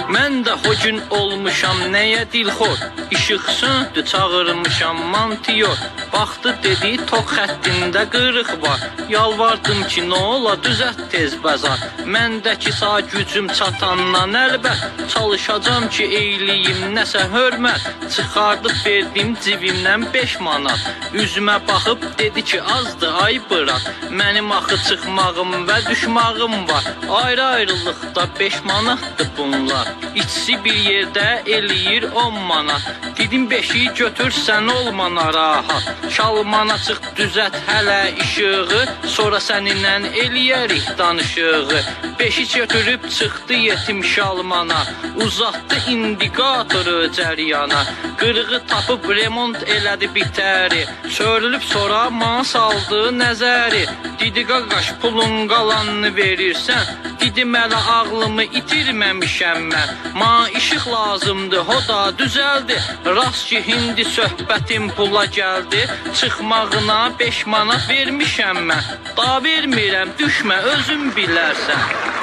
Mən də o gün olmuşam nəyə dilxor, İşıq söndü çağırmışam mantiyor. Baxdı dedi tok xəttində qırıq var, yalvardım ki nə ola düzət tez bəzar. Məndəki sağ gücüm çatandan əlbət, çalışacam ki eyliyim nəsə hörmət. Çıxardıb verdim cibimdən 5 manat, üzümə baxıb dedi ki azdı ay bıraq. Mənim axı çıxmağım və düşmağım var, ayrı-ayrılıqda 5 manatdır bunlar. İkisi bir yerdə eləyir 10 manat. Dedim 5-i götür sən olma narahat, şalmana çıx düzət hələ işığı, sonra səninlə eləyərik danışığı. 5-i götürüb çıxdı yetim şalmana, uzatdı indikatoru cəriyana. Qırığı tapıb remont elədi bitəri, çörülüb sonra mana saldı nəzəri. Dedi qaqaş pulun qalanını verirsən, dedim hələ ağlımı itirməmişəm mən. Ma işıq lazımdı, o da düzəldi, rast ki hindi söhbətim pula gəldi. Çıxmağına 5 manat vermişəm mən, da vermirəm düşmə özün bilərsən.